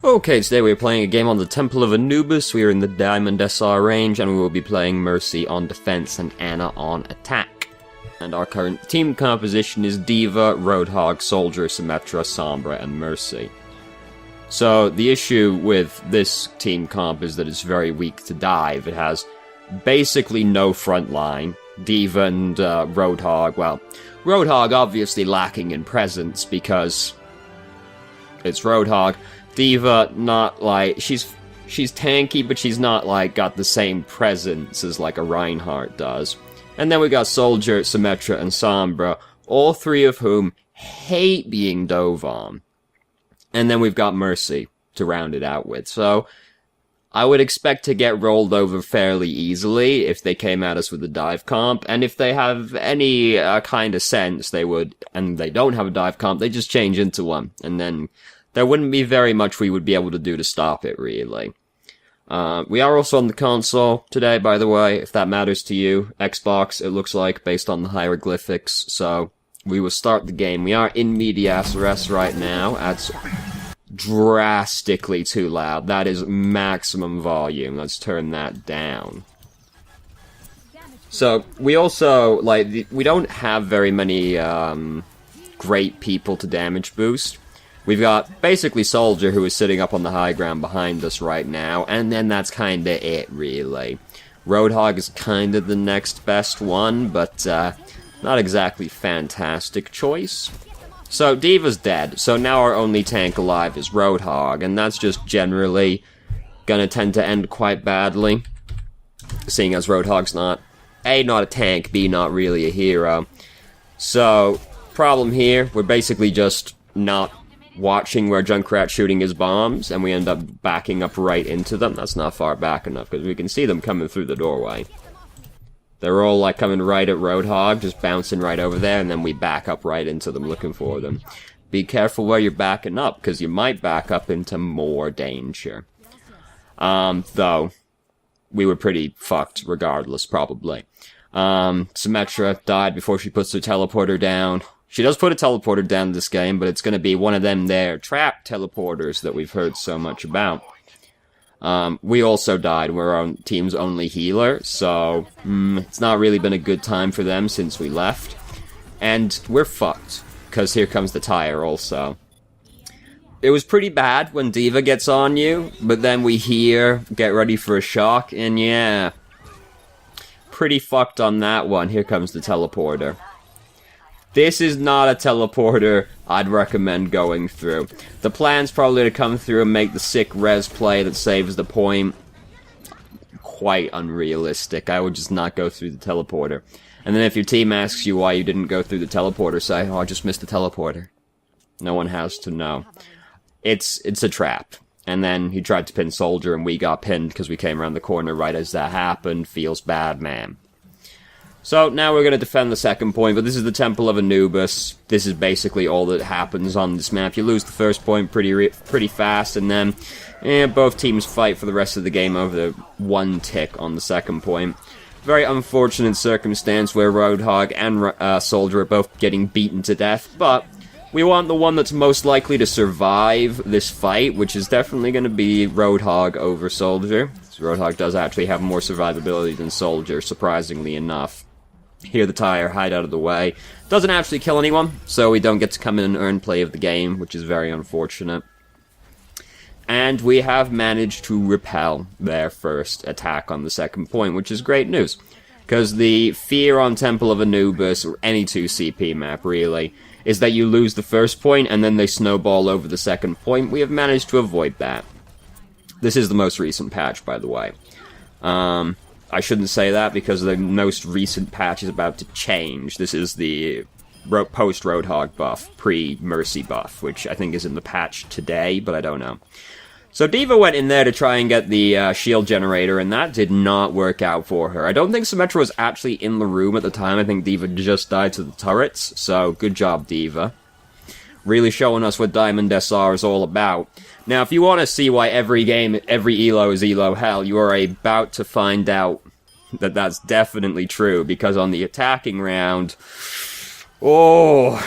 Okay, today we're playing a game on the Temple of Anubis. We are in the Diamond SR range, and we will be playing Mercy on defense and Anna on attack. And our current team composition is D.Va, Roadhog, Soldier, Symmetra, Sombra, and Mercy. So, the issue with this team comp is that it's very weak to dive. It has basically no front line. D.Va and Roadhog, well, Roadhog obviously lacking in presence because it's Roadhog. D.Va, not like, she's tanky, but she's not like got the same presence as like a Reinhardt does. And then we got Soldier, Symmetra, and Sombra, all three of whom hate being dove on. And then we've got Mercy to round it out with. So, I would expect to get rolled over fairly easily if they came at us with a dive comp, and if they have any kind of sense, they would, and they don't have a dive comp, they just change into one, and then there wouldn't be very much we would be able to do to stop it, really. We are also on the console today, by the way, if that matters to you. Xbox, it looks like, based on the hieroglyphics, so we will start the game. We are in medias res right now. That's drastically too loud. That is maximum volume. Let's turn that down. So, we also, like, we don't have very many, great people to damage boost. We've got basically Soldier, who is sitting up on the high ground behind us right now, and then that's kinda it, really. Roadhog is kinda the next best one, but, not exactly fantastic choice. So, D.Va's dead, so now our only tank alive is Roadhog, and that's just generally gonna tend to end quite badly, seeing as Roadhog's not, A, not a tank, B, not really a hero. So, problem here, we're basically just not watching where Junkrat's shooting his bombs, and we end up backing up right into them. That's not far back enough, because we can see them coming through the doorway. They're all, like, coming right at Roadhog, just bouncing right over there, and then we back up right into them, looking for them. Be careful where you're backing up, because you might back up into more danger. Though, we were pretty fucked regardless, probably. Symmetra died before she puts her teleporter down. She does put a teleporter down this game, but it's going to be one of them there trap teleporters that we've heard so much about. We also died. We're our team's only healer, so it's not really been a good time for them since we left. And we're fucked, because here comes the tire also. It was pretty bad when D.Va gets on you, but then we hear, get ready for a shock, and yeah. Pretty fucked on that one. Here comes the teleporter. This is not a teleporter I'd recommend going through. The plan's probably to come through and make the sick res play that saves the point. Quite unrealistic. I would just not go through the teleporter. And then if your team asks you why you didn't go through the teleporter, say, oh, I just missed the teleporter. No one has to know. It's a trap. And then he tried to pin Soldier and we got pinned because we came around the corner right as that happened. Feels bad, man. So, now we're going to defend the second point, but this is the Temple of Anubis. This is basically all that happens on this map. You lose the first point pretty fast, and then both teams fight for the rest of the game over the one tick on the second point. Very unfortunate circumstance where Roadhog and Soldier are both getting beaten to death, but we want the one that's most likely to survive this fight, which is definitely going to be Roadhog over Soldier. So Roadhog does actually have more survivability than Soldier, surprisingly enough. Here the tire, hide out of the way. Doesn't actually kill anyone, so we don't get to come in and earn play of the game, which is very unfortunate. And we have managed to repel their first attack on the second point, which is great news. Because the fear on Temple of Anubis, or any 2CP map really, is that you lose the first point and then they snowball over the second point. We have managed to avoid that. This is the most recent patch, by the way. I shouldn't say that because the most recent patch is about to change. This is the post-Roadhog buff, pre-Mercy buff, which I think is in the patch today, but I don't know. So D.Va went in there to try and get the shield generator, and that did not work out for her. I don't think Symmetra was actually in the room at the time. I think D.Va just died to the turrets, so good job, D.Va. Really showing us what Diamond SR is all about. Now, if you want to see why every game, every elo is elo hell, you are about to find out that that's definitely true, because on the attacking round, oh,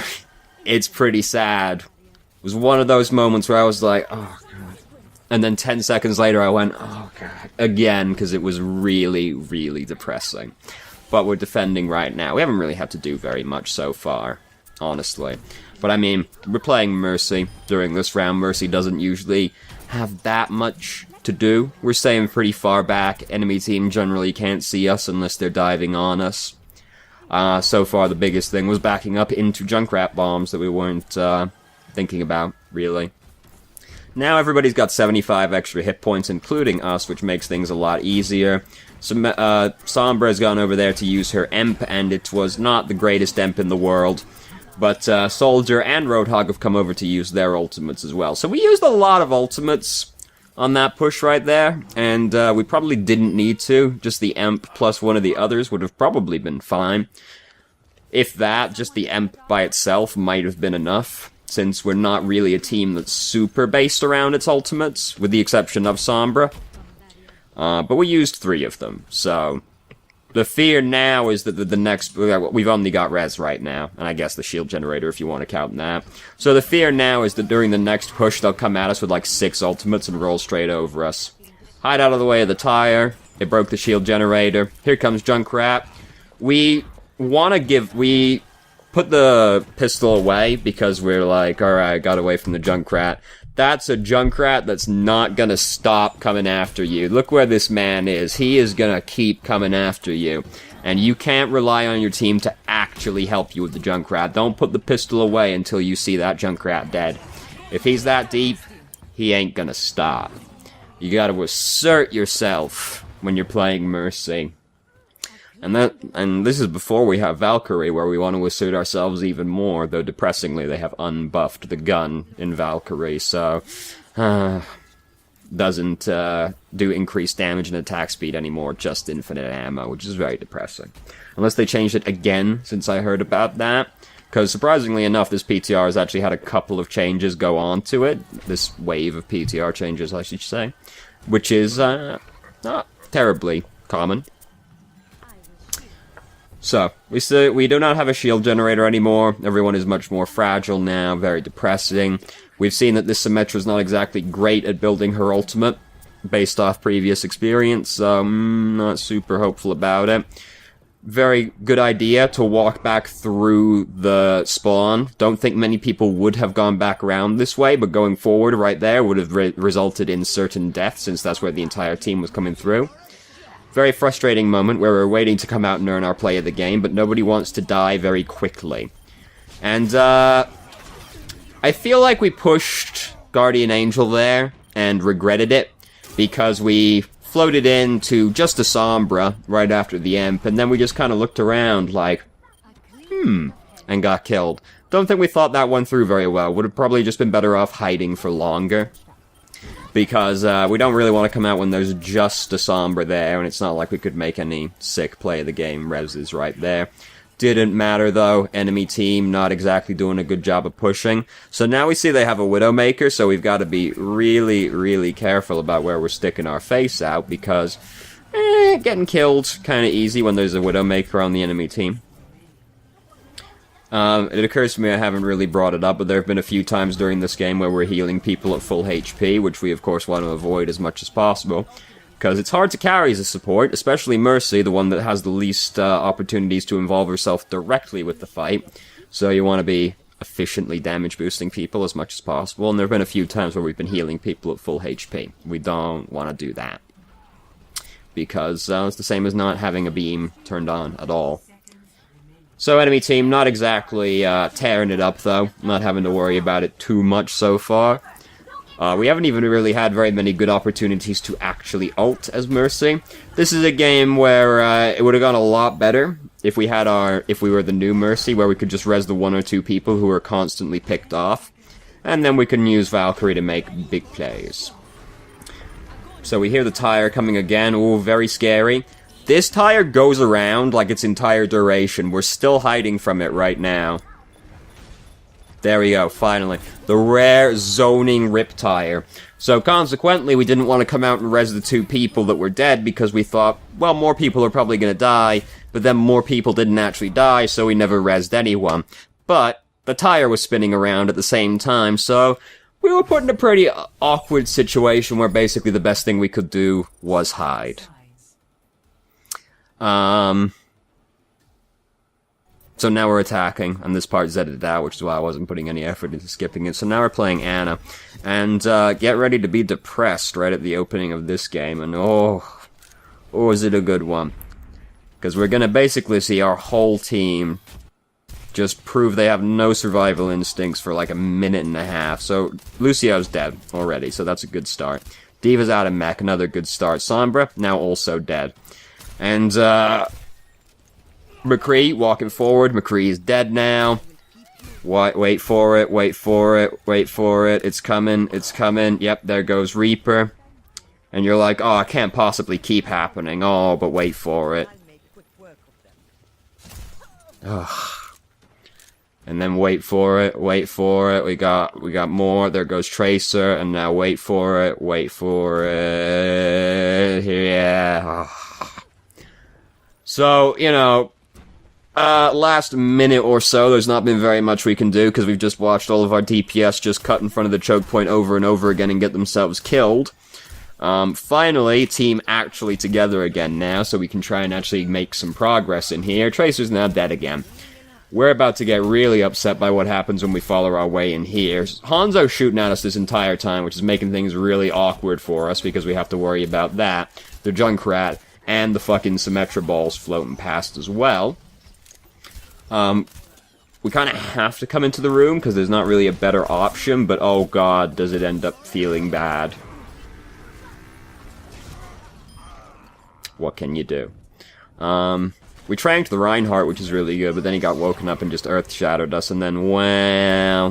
it's pretty sad. It was one of those moments where I was like, oh, God. And then 10 seconds later I went, oh god, again, because it was really, really depressing. But we're defending right now. We haven't really had to do very much so far, honestly. But I mean, we're playing Mercy during this round. Mercy doesn't usually have that much to do. We're staying pretty far back. Enemy team generally can't see us unless they're diving on us. So far the biggest thing was backing up into Junkrat bombs that we weren't thinking about, really. Now everybody's got 75 extra hit points, including us, which makes things a lot easier. So, Sombra has gone over there to use her Emp, and it was not the greatest Emp in the world. But Soldier and Roadhog have come over to use their ultimates as well. So we used a lot of ultimates on that push right there, and we probably didn't need to. Just the Emp plus one of the others would have probably been fine. If that, just the Emp by itself might have been enough, since we're not really a team that's super based around its ultimates, with the exception of Sombra. But we used 3 of them, so... The fear now is that the next... We've only got res right now, and I guess the shield generator if you want to count that. So the fear now is that during the next push they'll come at us with like 6 ultimates and roll straight over us. Hide out of the way of the tire. It broke the shield generator. Here comes Junkrat. We want to give... We put the pistol away because we're like, alright, got away from the Junkrat. That's a Junkrat that's not gonna stop coming after you. Look where this man is. He is gonna keep coming after you. And you can't rely on your team to actually help you with the Junkrat. Don't put the pistol away until you see that Junkrat dead. If he's that deep, he ain't gonna stop. You gotta assert yourself when you're playing Mercy. And this is before we have Valkyrie, where we want to assert ourselves even more, though depressingly they have unbuffed the gun in Valkyrie, so doesn't do increased damage and attack speed anymore, just infinite ammo, which is very depressing. Unless they changed it again since I heard about that, because surprisingly enough, this PTR has actually had a couple of changes go on to it, this wave of PTR changes, I should say, which is not terribly common. So, we do not have a shield generator anymore. Everyone is much more fragile now, very depressing. We've seen that this Symmetra's not exactly great at building her ultimate, based off previous experience, so I'm not super hopeful about it. Very good idea to walk back through the spawn. Don't think many people would have gone back around this way, but going forward right there would have resulted in certain death, since that's where the entire team was coming through. Very frustrating moment where we're waiting to come out and earn our play of the game, but nobody wants to die very quickly. And, I feel like we pushed Guardian Angel there and regretted it, because we floated into just a Sombra right after the Emp, and then we just kind of looked around like, and got killed. Don't think we thought that one through very well. Would have probably just been better off hiding for longer. Because we don't really want to come out when there's just a Sombra there, and it's not like we could make any sick play of the game. Res is right there. Didn't matter, though. Enemy team not exactly doing a good job of pushing. So now we see they have a Widowmaker, so we've got to be really, really careful about where we're sticking our face out, because getting killed kind of easy when there's a Widowmaker on the enemy team. It occurs to me I haven't really brought it up, but there have been a few times during this game where we're healing people at full HP, which we of course want to avoid as much as possible, because it's hard to carry as a support, especially Mercy, the one that has the least opportunities to involve herself directly with the fight, so you want to be efficiently damage boosting people as much as possible, and there have been a few times where we've been healing people at full HP. We don't want to do that, because it's the same as not having a beam turned on at all. So enemy team, not exactly tearing it up though, not having to worry about it too much so far. We haven't even really had very many good opportunities to actually ult as Mercy. This is a game where it would have gone a lot better if we were the new Mercy, where we could just res the 1 or 2 people who are constantly picked off, and then we can use Valkyrie to make big plays. So we hear the tire coming again. Ooh, very scary. This tire goes around like its entire duration. We're still hiding from it right now. There we go, finally. The rare zoning rip tire. So consequently, we didn't want to come out and res the 2 people that were dead, because we thought, well, more people are probably going to die, but then more people didn't actually die, so we never resed anyone. But the tire was spinning around at the same time, so we were put in a pretty awkward situation where basically the best thing we could do was hide. So now we're attacking, and this part's edited out, which is why I wasn't putting any effort into skipping it. So now we're playing Ana, and get ready to be depressed right at the opening of this game, and oh, is it a good one? Because we're gonna basically see our whole team just prove they have no survival instincts for like a minute and a half. So Lucio's dead already, so that's a good start. Diva's out of mech, another good start. Sombra, now also dead. And, McCree walking forward. McCree is dead now. Wait for it, wait for it, wait for it. It's coming, it's coming. Yep, there goes Reaper. And you're like, oh, it can't possibly keep happening. Oh, but wait for it. Ugh. And then wait for it, wait for it. We got more. There goes Tracer, and now wait for it, wait for it. Yeah. Oh. So, you know, last minute or so, there's not been very much we can do, because we've just watched all of our DPS just cut in front of the choke point over and over again and get themselves killed. Finally, team actually together again now, so we can try and actually make some progress in here. Tracer's now dead again. We're about to get really upset by what happens when we follow our way in here. Hanzo's shooting at us this entire time, which is making things really awkward for us, because we have to worry about that. The Junkrat and the fucking Symmetra balls floating past as well. We kind of have to come into the room, because there's not really a better option, but oh god, does it end up feeling bad. What can you do? We tranked the Reinhardt, which is really good, but then he got woken up and just earth-shadowed us, and then, well,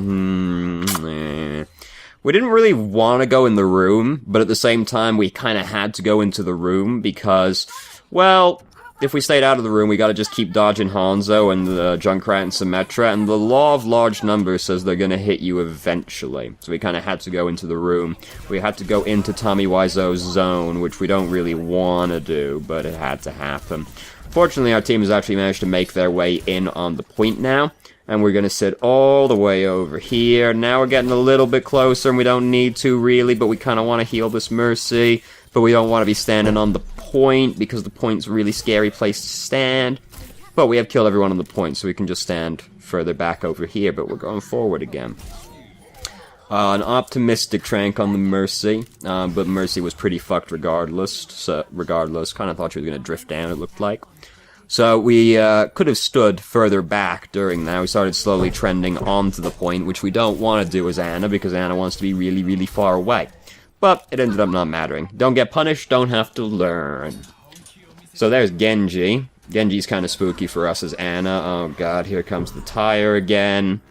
we didn't really want to go in the room, but at the same time, we kind of had to go into the room, because, well, if we stayed out of the room, we gotta just keep dodging Hanzo and the Junkrat and Symmetra, and the law of large numbers says they're gonna hit you eventually. So we kinda had to go into the room. We had to go into Tommy Wiseau's zone, which we don't really wanna do, but it had to happen. Fortunately, our team has actually managed to make their way in on the point now, and we're gonna sit all the way over here. Now we're getting a little bit closer, and we don't need to really, but we kinda wanna heal this Mercy, but we don't want to be standing on the point, because the point's a really scary place to stand. But we have killed everyone on the point, so we can just stand further back over here, but we're going forward again. An optimistic trank on the Mercy, but Mercy was pretty fucked regardless, kind of thought she was going to drift down, it looked like. So we could have stood further back during that. We started slowly trending onto the point, which we don't want to do as Ana, because Ana wants to be really, really far away. But it ended up not mattering. Don't get punished, don't have to learn. So there's Genji. Genji's kind of spooky for us as Ana. Oh god, here comes the tire again.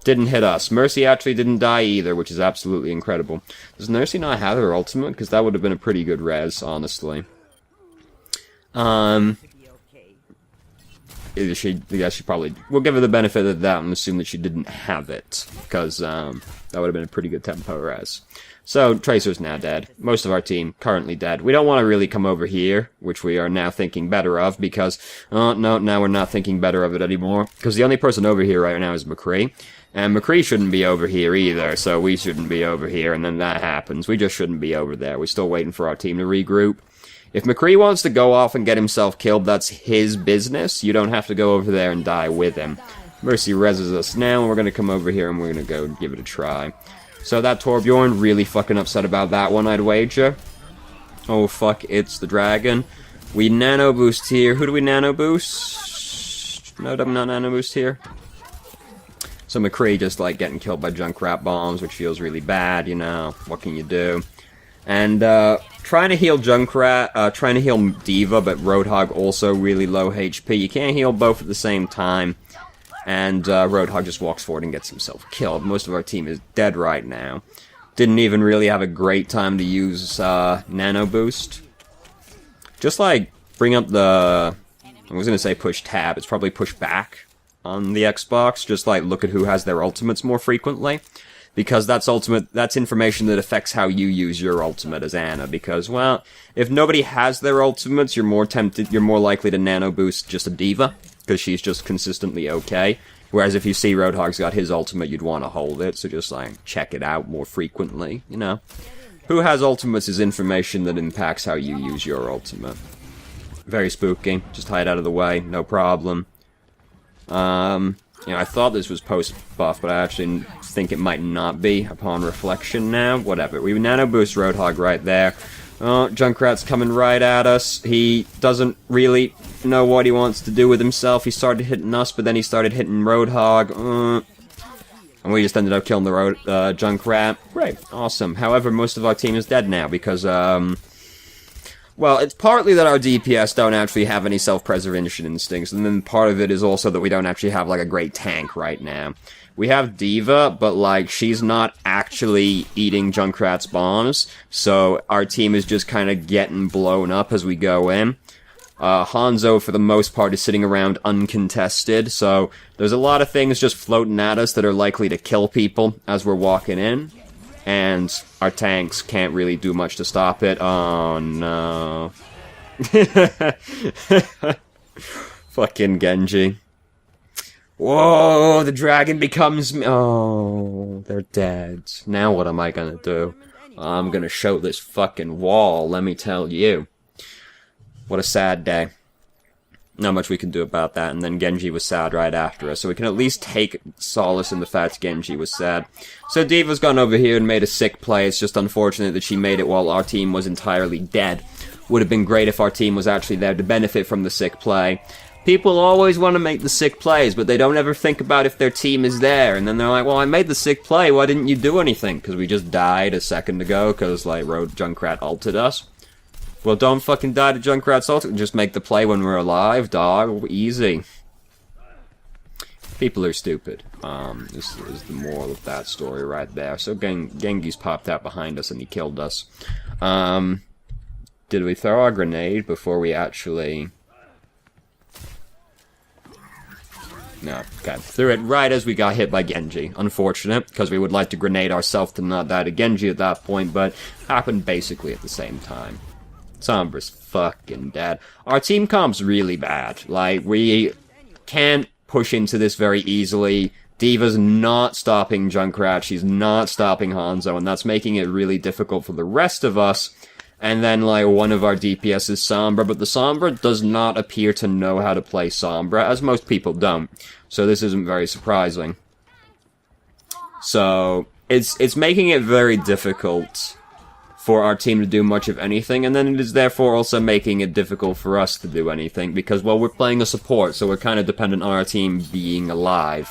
Didn't hit us. Mercy actually didn't die either, which is absolutely incredible. Does Mercy not have her ultimate? Because that would have been a pretty good res, honestly. She probably... We'll give her the benefit of the doubt and assume that she didn't have it. Because, that would have been a pretty good tempo res. So, Tracer's now dead. Most of our team currently dead. We don't want to really come over here, which we are now thinking better of, because... Oh, no, now we're not thinking better of it anymore. Because the only person over here right now is McCree. And McCree shouldn't be over here either, so we shouldn't be over here, and then that happens. We just shouldn't be over there. We're still waiting for our team to regroup. If McCree wants to go off and get himself killed, that's his business. You don't have to go over there and die with him. Mercy reses us now, and we're going to come over here and we're going to go give it a try. So that Torbjorn, really fucking upset about that one, I'd wager. Oh fuck, it's the dragon. We nano boost here. Who do we nano boost? No, I'm not nano boost here. So McCree just like getting killed by Junkrat bombs, which feels really bad, you know. What can you do? And trying to heal Junkrat, trying to heal Diva, but Roadhog also really low HP. You can't heal both at the same time. And Roadhog just walks forward and gets himself killed. Most of our team is dead right now. Didn't even really have a great time to use Nano Boost. Just like bring up the... I was going to say push tab. It's probably push back on the Xbox. Just like look at who has their ultimates more frequently. Because that's information that affects how you use your ultimate as Ana. Because, well, if nobody has their ultimates, you're more likely to nano boost just a Diva. Because she's just consistently okay. Whereas if you see Roadhog's got his ultimate, you'd want to hold it, so just, like, check it out more frequently, you know? Who has ultimates is information that impacts how you use your ultimate. Very spooky. Just hide out of the way, no problem. You know, I thought this was post-buff, but I actually think it might not be upon reflection now. Whatever. We nano boost Roadhog right there. Oh, Junkrat's coming right at us. He doesn't really know what he wants to do with himself. He started hitting us, but then he started hitting Roadhog. And we just ended up killing the Junkrat. Great. Awesome. However, most of our team is dead now because, well, it's partly that our DPS don't actually have any self-preservation instincts, and then part of it is also that we don't actually have, like, a great tank right now. We have D.Va, but, like, she's not actually eating Junkrat's bombs, so our team is just kind of getting blown up as we go in. Hanzo, for the most part, is sitting around uncontested, so there's a lot of things just floating at us that are likely to kill people as we're walking in. And our tanks can't really do much to stop it. Oh, no. Fucking Genji. Whoa, the dragon becomes me. Oh, they're dead. Now what am I gonna do? I'm gonna show this fucking wall, let me tell you. What a sad day. Not much we can do about that, and then Genji was sad right after us, so we can at least take solace in the fact Genji was sad. So D.Va's gone over here and made a sick play. It's just unfortunate that she made it while our team was entirely dead. Would have been great if our team was actually there to benefit from the sick play. People always want to make the sick plays, but they don't ever think about if their team is there, and then they're like, well, I made the sick play, why didn't you do anything? Because we just died a second ago, because, like, Junkrat ulted us. Well, don't fucking die to Junkrat's ult. Just make the play when we're alive, dog. Easy. People are stupid. This is the moral of that story right there. So Gengi's popped out behind us and he killed us. Did we throw our grenade before we actually... No, okay. Threw it right as we got hit by Genji. Unfortunate, because we would like to grenade ourselves to not die to Genji at that point, but happened basically at the same time. Sombra's fucking dead. Our team comp's really bad. Like, we can't push into this very easily. D.Va's not stopping Junkrat, she's not stopping Hanzo, and that's making it really difficult for the rest of us. And then, like, one of our DPS is Sombra, but the Sombra does not appear to know how to play Sombra, as most people don't. So this isn't very surprising. So, it's making it very difficult for our team to do much of anything, and then it is therefore also making it difficult for us to do anything, because, well, we're playing a support, so we're kind of dependent on our team being alive.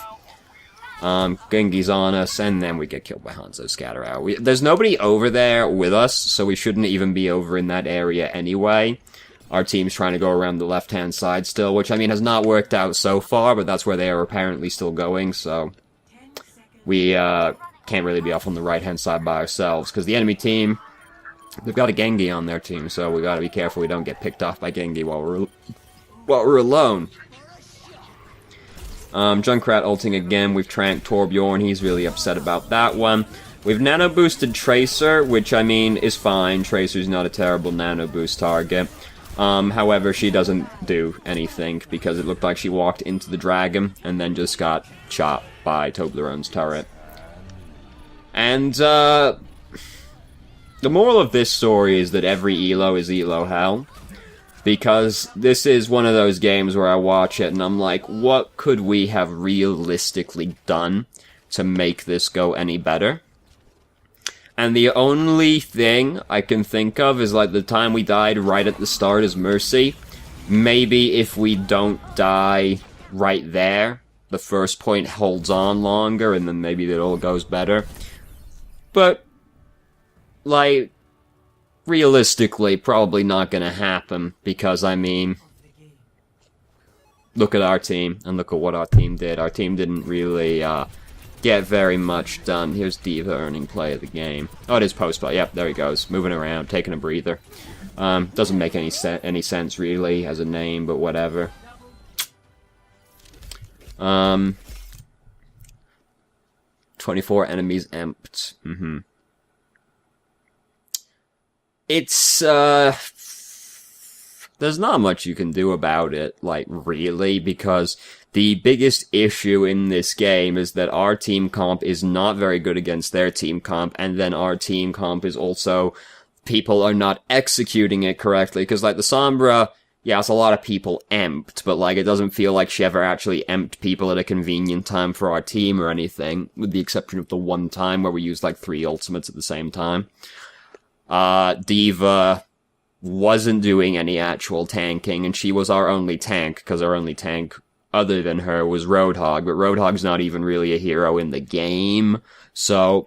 Gengi's on us, and then we get killed by Hanzo Scatter Out. There's nobody over there with us, so we shouldn't even be over in that area anyway. Our team's trying to go around the left-hand side still, which, I mean, has not worked out so far, but that's where they are apparently still going, so... We, can't really be off on the right-hand side by ourselves, because the enemy team... They've got a Genji on their team, so we gotta be careful we don't get picked off by Genji while we're alone. Junkrat ulting again. We've tranked Torbjorn. He's really upset about that one. We've nano boosted Tracer, which, I mean, is fine. Tracer's not a terrible nano boost target. However, she doesn't do anything, because it looked like she walked into the dragon and then just got shot by Toblerone's turret. And, the moral of this story is that every elo is elo hell, because this is one of those games where I watch it and I'm like, what could we have realistically done to make this go any better? And the only thing I can think of is, like, the time we died right at the start as Mercy. Maybe if we don't die right there, the first point holds on longer and then maybe it all goes better. But... like, realistically, probably not gonna happen, because, I mean, look at our team, and look at what our team did. Our team didn't really, get very much done. Here's D.Va earning play of the game. Oh, it is post-play. Yep, there he goes. Moving around, taking a breather. Doesn't make any sense, really, as a name, but whatever. 24 enemies emped. It's, there's not much you can do about it, like, really, because the biggest issue in this game is that our team comp is not very good against their team comp, and then our team comp is also, people are not executing it correctly, because, like, the Sombra, yeah, it's a lot of people emped, but, like, it doesn't feel like she ever actually emped people at a convenient time for our team or anything, with the exception of the one time where we used, like, 3 ultimates at the same time. Diva wasn't doing any actual tanking, and she was our only tank, because our only tank other than her was Roadhog, but Roadhog's not even really a hero in the game, so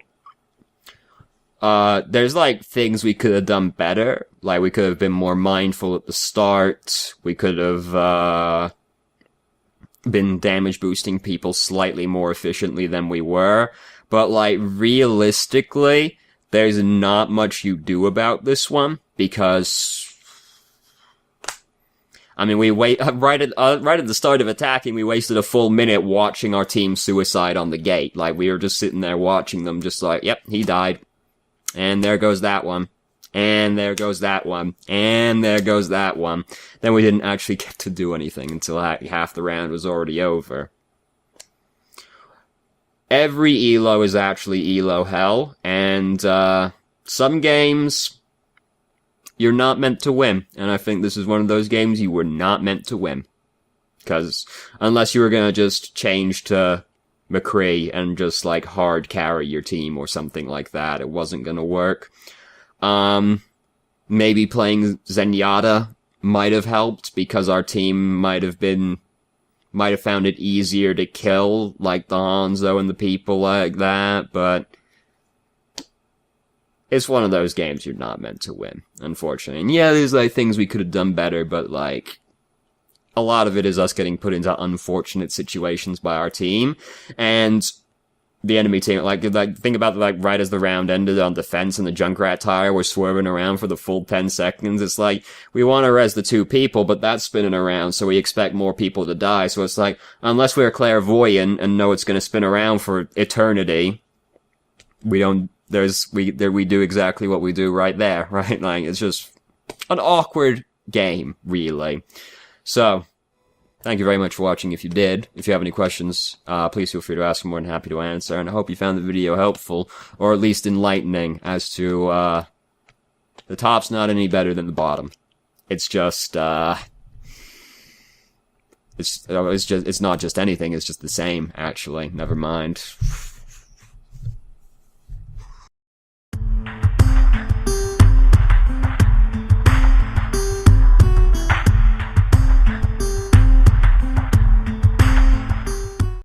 there's, like, things we could have done better. Like, we could have been more mindful at the start. We could have, been damage boosting people slightly more efficiently than we were. But, like, realistically, there's not much you do about this one, because, I mean, we right at the start of attacking, we wasted a full minute watching our team suicide on the gate. Like, we were just sitting there watching them, just like, yep, he died. And there goes that one. And there goes that one. And there goes that one. Then we didn't actually get to do anything until half the round was already over. Every elo is actually elo hell, and some games you're not meant to win, and I think this is one of those games you were not meant to win. Because unless you were gonna just change to McCree and just, like, hard carry your team or something like that, it wasn't gonna work. Maybe playing Zenyatta might have helped, because our team might have found it easier to kill, like the Hanzo and the people like that, but it's one of those games you're not meant to win, unfortunately. And yeah, there's, like, things we could have done better, but, like, a lot of it is us getting put into unfortunate situations by our team, and the enemy team, like think about, like, right as the round ended on defense and the Junkrat tire was swerving around for the full 10 seconds, it's like, we want to res the 2 people, but that's spinning around, so we expect more people to die, so it's like, unless we're clairvoyant and know it's going to spin around for eternity, we do exactly what we do right there, right? Like, it's just an awkward game, really. So, thank you very much for watching if you did. If you have any questions, please feel free to ask. I'm more than happy to answer. And I hope you found the video helpful, or at least enlightening, as to, the top's not any better than the bottom. It's just, it's not just anything, it's just the same, actually. Never mind.